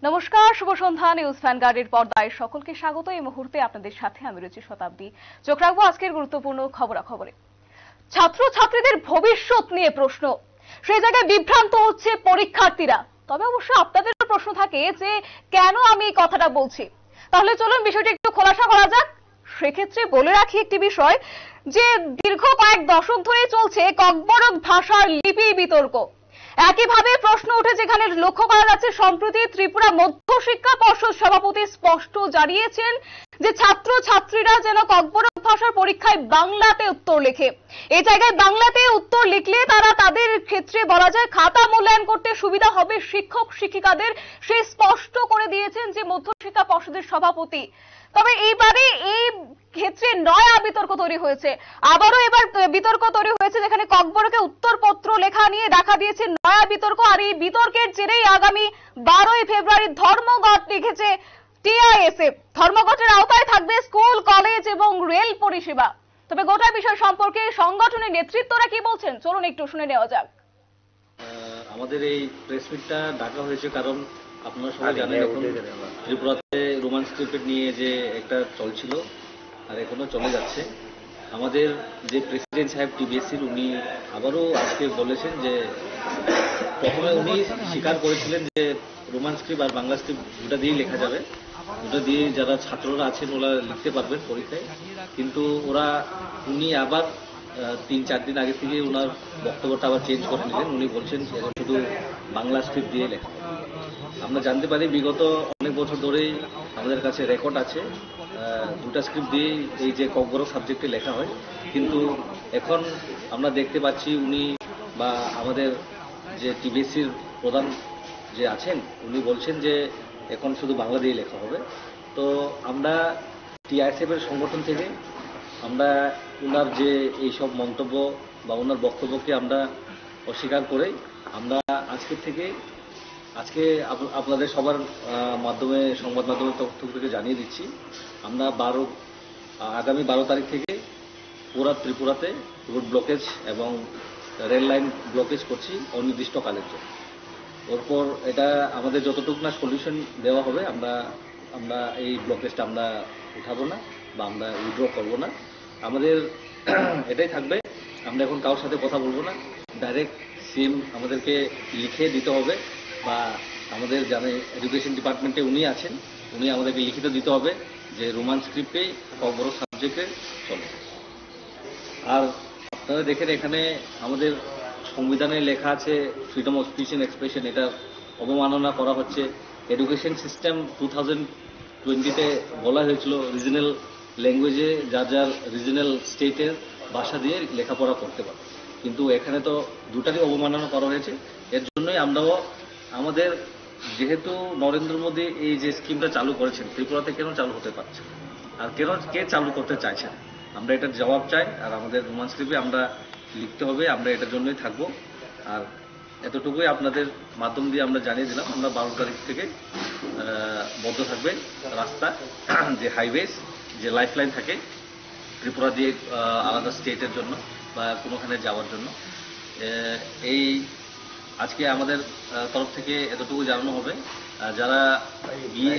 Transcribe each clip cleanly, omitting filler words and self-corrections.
নমস্কার, শুভ সন্ধ্যা। নিউজ ভ্যানগার্ডের পর্দায় সকলকে স্বাগত। এই মুহূর্তে আপনাদের সাথে আমি রয়েছি শতাব্দী। চোখ রাখবো আজকের গুরুত্বপূর্ণ খবরাখবরে। ছাত্রছাত্রীদের ভবিষ্যৎ নিয়ে প্রশ্ন, সেই জায়গায় বিভ্রান্ত হচ্ছে পরীক্ষার্থীরা। তবে অবশ্য আপনাদের প্রশ্ন থাকে যে কেন আমি এই কথাটা বলছি। তাহলে চলুন বিষয়টি একটু খোলাসা করা যাক। সেক্ষেত্রে বলে রাখি একটি বিষয়, যে দীর্ঘ কয়েক দশক ধরে চলছে ককবরক ভাষার লিপি বিতর্ক। একইভাবে প্রশ্ন উঠে যেখানে লক্ষ্য করা যাচ্ছে, সম্প্রতি ত্রিপুরা মধ্য শিক্ষা পর্ষদ সভাপতি স্পষ্ট জানিয়েছেন যে ছাত্রছাত্রীরা যেন ককবরক ভাষার পরীক্ষায় বাংলাতে উত্তর লেখে। এই জায়গায় বাংলাতে উত্তর লিখলে তারা তাদের ক্ষেত্রে বলা যায় খাতা মূল্যায়ন করতে সুবিধা হবে শিক্ষক শিক্ষিকাদের, সে স্পষ্ট করে দিয়েছেন যে মধ্য শিক্ষা পর্ষদের সভাপতি। তবে এইবারে এই ক্ষেত্রে নয়া বিতর্ক তৈরি হয়েছে। আবারও এবার বিতর্ক তৈরি হয়েছে যেখানে ককবরকে উত্তরপত্র লেখা নিয়ে দেখা দিয়েছে নয়া বিতর্ক। আর এই বিতর্কের জেরেই আগামী 12ই ফেব্রুয়ারি ধর্মঘট লিখেছে টিআইএসএফ। ধর্মঘটের আওতায় থাকবে স্কুল, কলেজ এবং রেল পরিষেবা। তবে গোটা বিষয় সম্পর্কে সংগঠনের নেতৃত্বরা কি বলছেন, চলুন একটু শুনে নেওয়া যাক। আমাদের এই প্রেস মিটটা ডাকা হয়েছে কারণ আপনারা সবাই জানেন এখন ত্রিপুরাতে রোমান স্ক্রিপ্ট নিয়ে যে একটা চলছিল আর এখনো চলে যাচ্ছে। আমাদের যে প্রেসিডেন্ট সাহেব টিবিএসসির উনি আবারও আজকে বলেছেন যে প্রথমে উনি স্বীকার করেছিলেন যে রোমান স্ক্রিপ্ট আর বাংলা স্ক্রিপ্ট দুটা দিয়েই লেখা যাবে, দুটা দিয়ে যারা ছাত্ররা আছেন ওরা লিখতে পারবেন পরীক্ষায়। কিন্তু উনি আবার 3-4 দিন আগে থেকে ওনার বক্তব্যটা আবার চেঞ্জ করে নিলেন। উনি বলছেন এখন শুধু বাংলা স্ক্রিপ্ট দিয়ে লেখা। আমরা জানতে পারি বিগত অনেক বছর ধরেই আমাদের কাছে রেকর্ড আছে দুটা স্ক্রিপ্ট দিয়ে এই যে ককবরক সাবজেক্টে লেখা হয়। কিন্তু এখন আমরা দেখতে পাচ্ছি উনি বা আমাদের যে টিবিএসসির প্রধান যে আছেন উনি বলছেন যে এখন শুধু বাংলা দিয়ে লেখা হবে। তো আমরা টিআইএসএফ এর সংগঠন থেকে আমরা ওনার যে এইসব মন্তব্য বা ওনার বক্তব্যকে আমরা অস্বীকার করে আমরা আজকে আপনাদের সবার মাধ্যমে সংবাদ মাধ্যমের তথ্য থেকে জানিয়ে দিচ্ছি, আমরা আগামী 12 তারিখ থেকে পুরা ত্রিপুরাতে রোড ব্লকেজ এবং রেল লাইন ব্লকেজ করছি অনির্দিষ্টকালের জন্য। ওরপর এটা আমাদের যতটুকু না সলিউশন দেওয়া হবে আমরা এই ব্লকেজটা আমরা উঠাবো না বা আমরা উইথড্র করবো না। আমাদের এটাই থাকবে, আমরা এখন কারোর সাথে কথা বলবো না, ডাইরেক্ট সিএম আমাদেরকে লিখে দিতে হবে বা আমাদের জানে এডুকেশন ডিপার্টমেন্টে উনি আছেন, উনি আমাদেরকে লিখিত দিতে হবে যে রোমান স্ক্রিপ্টেই ককবরক সাবজেক্টে চলে। আর আপনারা দেখেন এখানে আমাদের সংবিধানে লেখা আছে freedom of speech and expression, এটা অবমাননা করা হচ্ছে। এডুকেশন সিস্টেম 2020-তে বলা হয়েছিল রিজনাল ল্যাঙ্গুয়েজে যার রিজনাল স্টেটের ভাষা দিয়ে লেখাপড়া করতে পারে, কিন্তু এখানে তো দুটারই অবমাননা করা হয়েছে। এর জন্যই আমরাও আমাদের যেহেতু নরেন্দ্র মোদী এই যে স্কিমটা চালু করেছেন ত্রিপুরাতে কেন চালু হতে পারছে আর কে চালু করতে চাইছেন, আমরা এটার জবাব চাই। আর আমাদের রোমান স্ক্রিপ্টে আমরা লিখতে হবে, আমরা এটার জন্যই থাকবো। আর এতটুকুই আপনাদের মাধ্যম দিয়ে আমরা জানিয়ে দিলাম, আমরা 12 তারিখ থেকে বন্ধ থাকবে রাস্তা, যে হাইওয়েজ যে লাইফলাইন থাকে ত্রিপুরা দিয়ে আলাদা স্টেটের জন্য বা কোনোখানে যাওয়ার জন্য। এই আজকে আমাদের তরফ থেকে এতটুকু জানানো হবে। যারা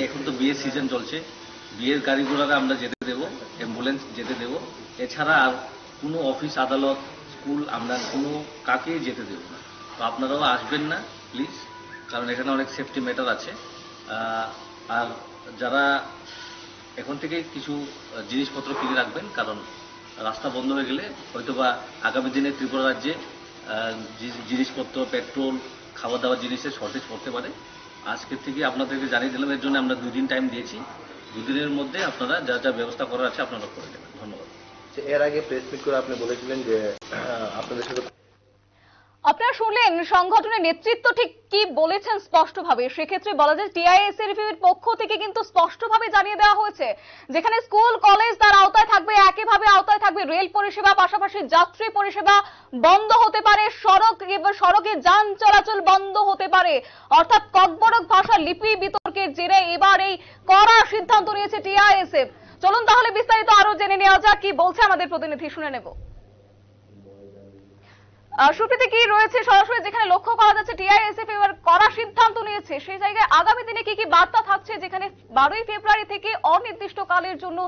এখন তো বিয়ের সিজন চলছে, বিয়ের গাড়ি ঘোড়ারা আমরা যেতে দেবো, অ্যাম্বুলেন্স যেতে দেবো। এছাড়া আর কোনো অফিস আদালত স্কুল আমরা কোনো কাকেই যেতে দেবো না। তো আপনারাও আসবেন না প্লিজ, কারণ এখানে অনেক সেফটি ম্যাটার আছে। আর যারা এখন থেকে কিছু জিনিসপত্র কিনে রাখবেন, কারণ রাস্তা বন্ধ হয়ে গেলে হয়তোবা আগামী দিনে ত্রিপুরা রাজ্যে জিনিসপত্র, পেট্রোল, খাওয়া দাওয়া জিনিসের শর্টেজ পড়তে পারে। আজকের থেকে আপনাদেরকে জানিয়ে দিলাম, এর জন্য আমরা 2 দিন টাইম দিয়েছি। 2 দিনের মধ্যে আপনারা যা ব্যবস্থা করার আছে আপনারা করে দেবেন। ধন্যবাদ। এর আগে প্রেস মিট করে আপনি বলেছিলেন যে আপনাদের সাথে আপনারা শুনলেন সংগঠনের নেতৃত্ব ঠিক কি বলেছেন স্পষ্টভাবে। সেক্ষেত্রে বলা যায় টিআইএসএফ এর পক্ষ থেকে কিন্তু স্পষ্টভাবে জানিয়ে দেওয়া হয়েছে যেখানে স্কুল, কলেজ তার আওতায় থাকবে, একইভাবে আওতায় থাকবে রেল পরিষেবা, পাশাপাশি যাত্রী পরিষেবা বন্ধ হতে পারে, সড়কে যান চলাচল বন্ধ হতে পারে। অর্থাৎ ককবরক ভাষা লিপি বিতর্কের জেরে এবার এই কড়া সিদ্ধান্ত নিয়েছে টিআইএসএফ। চলুন তাহলে বিস্তারিত আরো জেনে নেওয়া যাক, কি বলছে আমাদের প্রতিনিধি, শুনে নেব। সুপ্রীতি, কি রয়েছে সরাসরি যেখানে লক্ষ্য করা যাচ্ছে টিআইএসএফ এবার কড়া সিদ্ধান্ত নিয়েছে, সেই জায়গায় আগামী দিনে কি কি বার্তা থাকছে, যেখানে 12ই ফেব্রুয়ারি থেকে অনির্দিষ্টকালের জন্য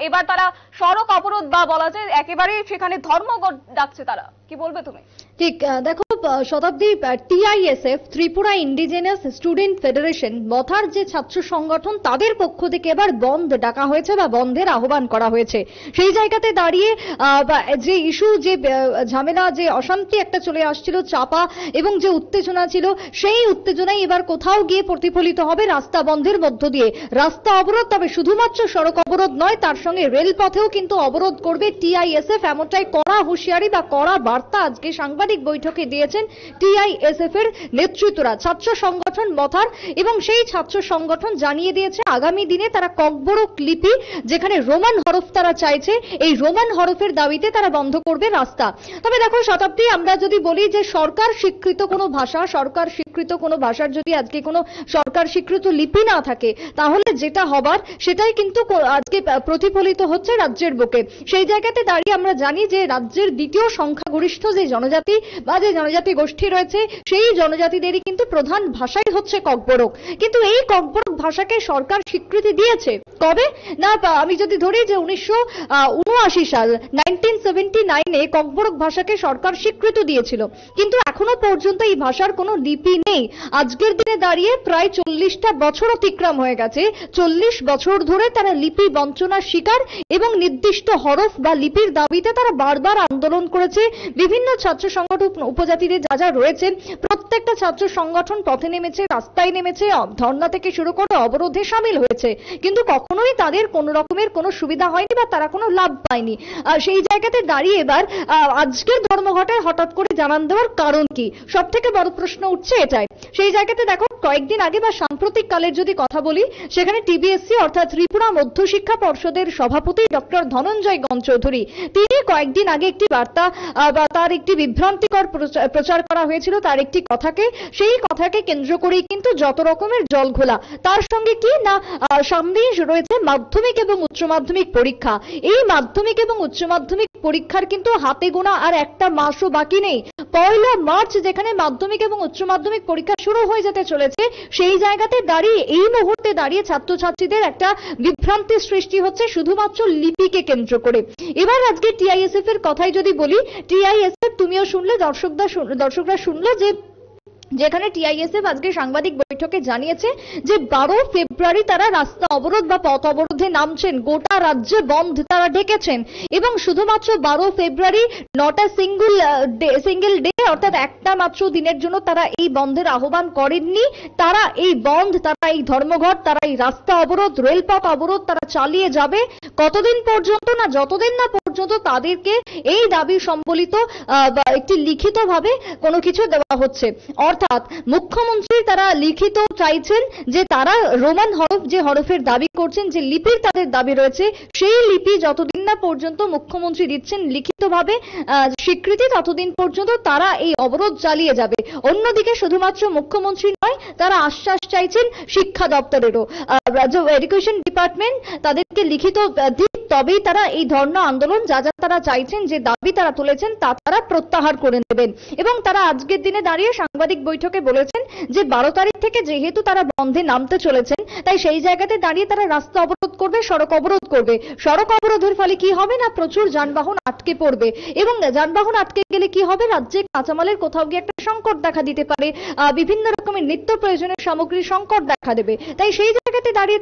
এবার তারা সড়ক অবরোধ বা বলা যায় একেবারেই সেখানে ধর্মঘট ডাকছে, তারা কি বলবে তুমি? ঠিক দেখো Shatabdi, TISF Tripura indigenous student federation মথার যে ছাত্র সংগঠন তাদের পক্ষ থেকে এবার বন্ধ ডাকা হয়েছে বা বন্ধের আহ্বান করা হয়েছে। সেই জায়গাতে দাঁড়িয়ে যে ইস্যু, যে ঝামেলা, যে অশান্তি একটা চলে আসছিল চাপা এবং যে উত্তেজনা ছিল, সেই উত্তেজনাই এবার কোথাও গিয়ে প্রতিফলিত হবে রাস্তা বন্ধের মধ্য দিয়ে। রাস্তা অবরোধ, তবে শুধুমাত্র সড়ক অবরোধ নয়, তার সঙ্গে রেলপথেও কিন্তু অবরোধ করবে টিআইএসএফ, এমনটাই কড়া হুঁশিয়ারি বা কড়া বার্তা আজকে সাংবাদিক বৈঠকে দিয়েছেন টিআইএসএফ এর নেতৃত্বরা, ছাত্র সংগঠন মথার। এবং সেই ছাত্র সংগঠন জানিয়ে দিয়েছে আগামী দিনে তারা ককবরক লিপি, যেখানে রোমান হরফ তারা চাইছে, এই রোমান হরফের দাবিতে তারা বন্ধ করবে রাস্তা। তবে দেখো শতাব্দী, আমরা যদি বলি যে সরকার স্বীকৃত কোনো ভাষা, সরকার স্বীকৃত কোনো ভাষার যদি আজকে কোনো সরকার স্বীকৃত লিপি না থাকে, তাহলে যেটা হবার সেটাই কিন্তু আজকে প্রতিফলিত হচ্ছে রাজ্যের বুকে। সেই জায়গাতে দাঁড়িয়ে আমরা জানি যে রাজ্যের দ্বিতীয় সংখ্যাগরিষ্ঠ যে জনজাতি বা যে জনজাতি গোষ্ঠী রয়েছে, সেই জনজাতিদেরই কিন্তু প্রধান ভাষাই হচ্ছে ককবরক। কিন্তু এই ককবরক ভাষাকে সরকার স্বীকৃতি দিয়েছে কবে না, আমি যদি ধরি যে 1979 সাল 1979-এ ককবরক ভাষাকে সরকার স্বীকৃতি দিয়েছিল, কিন্তু এখনো পর্যন্ত এই ভাষার কোনো লিপি নেই। আজকের দিনে দাঁড়িয়ে প্রায় 40টা বছর অতিক্রম হয়ে গেছে। 40 বছর ধরে তারা লিপি বঞ্চনার শিকার এবং নির্দিষ্ট হরফ বা লিপির দাবিতে তারা বারবার আন্দোলন করেছে। বিভিন্ন ছাত্র সংগঠন, উপজাতিদের যা যা রয়েছে, প্রত্যেকটা ছাত্র সংগঠন পথে নেমেছে, রাস্তায় নেমেছে, ধর্ণা থেকে শুরু করে অবরোধে সামিল হয়েছে, কিন্তু কখনোই তাদের কোনো রকমের কোনো সুবিধা হয়নি বা তারা কোনো লাভ পায়নি। সেই জায়গাতে দাঁড়িয়ে এবার আজকের ধর্মঘটে হঠাৎ করে জানান দেওয়ার কারণ কি, সব থেকে বড় প্রশ্ন উঠছে এটাই। সেই জায়গাতে দেখো, কয়েকদিন আগে বা সাম্প্রতিক কালের যদি কথা বলি, সেখানে টিবিএসসি অর্থাৎ ত্রিপুরা মধ্যশিক্ষা পর্ষদের সভাপতি ডক্টর ধনঞ্জয় গণ চৌধুরী, তিনি কয়েকদিন আগে একটি বার্তা বা তার একটি বিভ্রান্তিকর প্রচার করা হয়েছিল তার একটি কথাকে, সেই কথাকে কেন্দ্র করেই কিন্তু যত রকমের জলঘোলা। তার সঙ্গে কি না, সামনেই রয়েছে মাধ্যমিক এবং উচ্চ মাধ্যমিক পরীক্ষা। এই মাধ্যমিক এবং উচ্চ মাধ্যমিক পরীক্ষার কিন্তু হাতে গোনা আর একটা মাসও বাকি নেই। 1 মার্চ যেখানে মাধ্যমিক এবং উচ্চ মাধ্যমিক পরীক্ষা শুরু হয়ে যেতে চলেছে, সেই জায়গাতে দাঁড়িয়ে এই মুহূর্তে দাঁড়িয়ে ছাত্রছাত্রীদের একটা বিভ্রান্তি সৃষ্টি হচ্ছে শুধুমাত্র লিপিকে কেন্দ্র করে। এবার আজকে টিআইএসএফ এর কথাই যদি বলি, টিআইএসএফ তুমিও শুনলে, দর্শকরা শুনলো যে যেখানে টিআইএসএফ আজকে সাংবাদিক বৈঠকে জানিয়েছে যে 12 ফেব্রুয়ারি তারা রাস্তা অবরোধ বা পথ অবরোধে নামছেন, গোটা রাজ্যে বন্ধ তারা ডেকেছেন। এবং শুধুমাত্র 12 ফেব্রুয়ারি নটা সিঙ্গেল ডে অর্থাৎ একটা মাত্র দিনের জন্য তারা এই বন্ধের আহ্বান করেননি। তারা এই বন্ধ, তারা এই ধর্মঘট, তারা এই রাস্তা অবরোধ, রেলপথ অবরোধ তারা চালিয়ে যাবে কতদিন পর্যন্ত না, যতদিন না পর্যন্ত তাদেরকে এই দাবি সম্বলিত একটি লিখিতভাবে কোনো কিছু দেওয়া হচ্ছে। অর্থাৎ মুখ্যমন্ত্রী তারা লিখিত চাইছেন যে তারা রোমান হরফ, যে হরফের দাবি করছেন, যে লিপির তাদের দাবি রয়েছে, সেই লিপি যতদিন না পর্যন্ত মুখ্যমন্ত্রী দিচ্ছেন লিখিতভাবে স্বীকৃতি, ততদিন পর্যন্ত তারা এই অবরোধ চালিয়ে যাবে। অন্যদিকে শুধুমাত্র মুখ্যমন্ত্রী নয়, তারা আশ্বাস চাইছেন শিক্ষা দপ্তরেরও, রাজ্য এডুকেশন ডিপার্টমেন্ট তাদেরকে লিখিত দিক, তবেই তারা এই ধর্ণা আন্দোলন যা যা তারা চাইছেন, যে দাবি তারা তুলেছেন, তা তারা প্রত্যাহার করে নেবেন। এবং তারা আজকের দিনে দাঁড়িয়ে সাংবাদিক বৈঠকে বলেছেন যে 12 তারিখ থেকে যেহেতু তারা বন্ধে নামতে চলেছেন, তাই সেই জায়গাতে দাঁড়িয়ে তারা রাস্তা অবরোধ করবে, সড়ক অবরোধ করবে। সড়ক অবরোধের ফলে কি হবে না, প্রচুর যানবাহন আটকে পড়বে এবং যানবাহন আটকে গেলে কি হবে, রাজ্যে কাঁচামালের কোথাও গিয়ে একটা সংকট দেখা দিতে পারে, বিভিন্ন রকমের নিত্য প্রয়োজনীয় সামগ্রীর সংকট দেখা দেবে। তাই সেই জায়গাতে দাঁড়িয়ে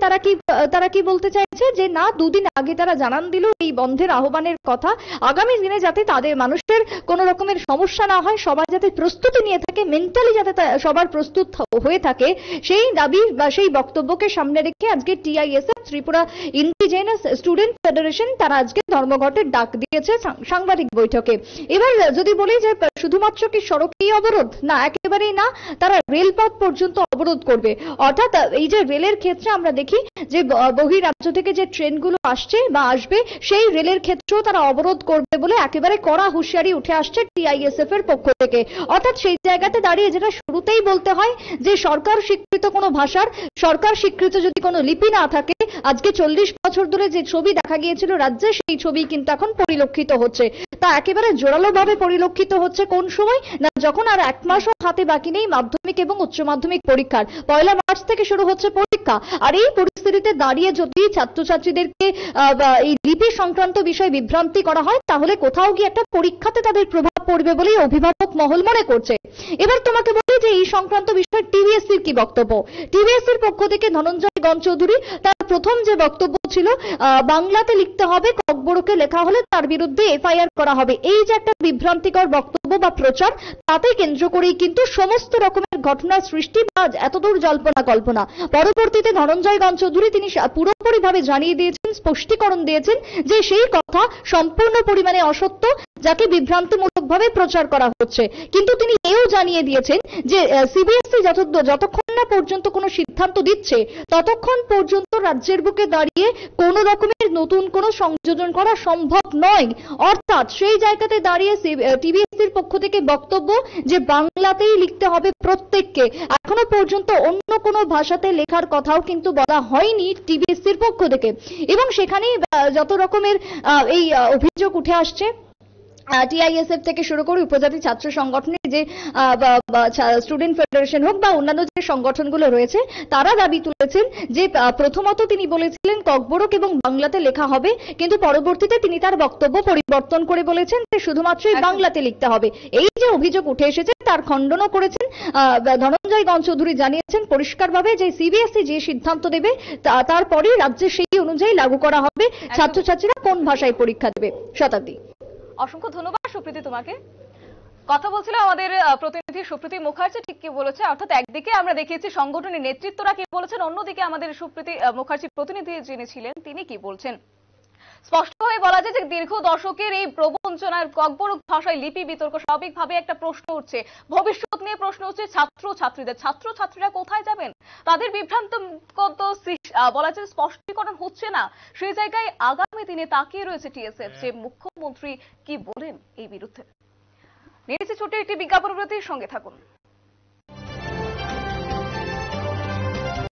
তারা কি বলতে চাইছে যে না, দুদিন আগে তারা জানান দিল এই বন্ধের আহ্বানের কথা, আগামী দিনে যাতে তাদের মানুষের কোনো রকমের সমস্যা না হয়, সবাই যাতে প্রস্তুতি নিয়ে থাকে, মেন্টালি যাতে সবার প্রস্তুত হয়ে থাকে, সেই দাবি বা সেই বক্তব্যকে সামনে রেখে আজকে TISF Tripura indigenous student federation তারা আজকে ধর্মঘটের ডাক দিয়েছে সাংবাদিক বৈঠকে। এবার যদি বলি যে শুধুমাত্র কি সড়কেই অবরোধ, না, একেবারেই না, তারা রেলপথ পর্যন্ত অবরোধ করবে। অর্থাৎ এই যে রেলের ক্ষেত্রে আমরা দেখি যে বহিরাজ্য থেকে যে ট্রেনগুলো আসছে বা আসবে, সেই রেলের ক্ষেত্রেও তারা অবরোধ করবে বলে একেবারে কড়া হুঁশিয়ারি উঠে আসছে টিআইএসএফ এর পক্ষ থেকে। অর্থাৎ সেই জায়গাতে দাঁড়িয়ে যেটা শুরুতেই বলতে হয় যে সরকার স্বীকৃত স্বীকৃত কোনো ভাষার, সরকার স্বীকৃত যদি কোনো লিপি না থাকে, আজকে 40 বছর ধরে যে ছবি দেখা গিয়েছিল রাজ্যে, সেই ছবি কিন্তু এখন পরিলক্ষিত হচ্ছে। তা একেবারে জোরালো ভাবে পরিলক্ষিত হচ্ছে কোন সময় না, যখন আর 1 মাসও হাতে বাকি নেই মাধ্যমিক এবং উচ্চ মাধ্যমিক পরীক্ষার। 1 মার্চ থেকে শুরু হচ্ছে পরীক্ষা। আর এই পরিস্থিতিতে দাঁড়িয়ে যদি ছাত্রছাত্রীদেরকে এই লিপি সংক্রান্ত বিষয়ে বিভ্রান্তি করা হয়, তাহলে কোথাও গিয়ে একটা পরীক্ষাতে তাদের প্রভাব পড়বে বলেই অভিভাবক মহল মনে করছে। এবার তোমাকে বলি যে এই সংক্রান্ত বিষয়ে টিবিএসসির কি বক্তব্য। টিবিএসসির পক্ষ থেকে ধনঞ্জয় গণ চৌধুরী তার প্রথম যে বক্তব্য ছিল, বাংলাতে লিখতে হবে, ককবরকে লেখা হলে তার বিরুদ্ধে এফআইআর করা হবে। এই যে একটা বিভ্রান্তিকর বক্তব্য বা প্রচার, তাতে কেন্দ্র করেই কিন্তু সমস্ত রকমের ঘটনার সৃষ্টি বা এতদূর জল্পনা কল্পনা। পরবর্তীতে ধনঞ্জয় গণ চৌধুরী তিনি পুরোপুরিভাবে জানিয়ে দিয়েছেন, স্পষ্টীকরণ দিয়েছেন যে সেই কথা সম্পূর্ণ পরিমাণে অসত্য, যাকে বিভ্রান্তিমূলকভাবে প্রচার করা হচ্ছে। কিন্তু তিনি এও জানিয়ে দিয়েছেন যে সিবিএসই যতক্ষণ না পর্যন্ত কোনো সিদ্ধান্ত দিচ্ছে, ততক্ষণ পর্যন্ত রাজ্যের বুকে দাঁড়িয়ে কোনো রকমের নতুন কোনো সংযোজন করা সম্ভব নয়। অর্থাৎ সেই জায়গাতে দাঁড়িয়ে টিবিএসসির পক্ষ থেকে বক্তব্য যে বাংলাতেই লিখতে হবে প্রত্যেককে। এখনো পর্যন্ত অন্য কোনো ভাষাতে লেখার কথাও কিন্তু বলা হয়নি টিবিএসসির পক্ষ থেকে। এবং সেখানেই যত রকমের এই অভিযোগ উঠে আসছে, টিআইএসএফ থেকে শুরু করে উপজাতি ছাত্র সংগঠনের যে স্টুডেন্ট ফেডারেশন হোক বা অন্যান্য যে সংগঠনগুলো রয়েছে, তারা দাবি তুলেছেন যে প্রথমত তিনি বলেছিলেন ককবরক এবং বাংলাতে লেখা হবে, কিন্তু পরবর্তীতে তিনি তার বক্তব্য পরিবর্তন করে বলেছেন যে শুধুমাত্রই বাংলাতে লিখতে হবে। এই যে অভিযোগ উঠে এসেছে তার খণ্ডনও করেছেন ধনঞ্জয় গণ চৌধুরী, জানিয়েছেন পরিষ্কারভাবে যে সিবিএসই যে সিদ্ধান্ত দেবে তারপরে রাজ্যে সেই অনুযায়ী লাগু করা হবে, ছাত্রছাত্রীরা কোন ভাষায় পরীক্ষা দেবে। শতাব্দী, অসংখ্য ধন্যবাদ সুপ্রীতি তোমাকে। কথা বলছিল আমাদের প্রতিনিধি সুপ্রীতি মুখার্জি, ঠিক কি বলেছে, অর্থাৎ একদিকে আমরা দেখিয়েছি সংগঠনের নেতৃত্বরা কি বলেছেন, অন্যদিকে আমাদের সুপ্রীতি মুখার্জি প্রতিনিধি যিনি ছিলেন তিনি কি বলছেন। স্পষ্টভাবে বলা যায় যে দীর্ঘ দশকের এই প্রবঞ্চনার ককবরক ভাষায় লিপি বিতর্ক স্বাভাবিকভাবে একটা প্রশ্ন উঠছে, ভবিষ্যৎ নিয়ে প্রশ্ন উঠছে ছাত্রছাত্রীরা কোথায় যাবেন, তাদের বিভ্রান্তকত বলা যায় স্পষ্টীকরণ হচ্ছে না। সেই জায়গায় আগামী দিনে তাকিয়ে রয়েছে টিএসএফ, যে মুখ্যমন্ত্রী কি বলেন এই বিরুদ্ধে। নিয়েছে ছোট্ট একটি বিজ্ঞাপন বিরতির সঙ্গে থাকুন।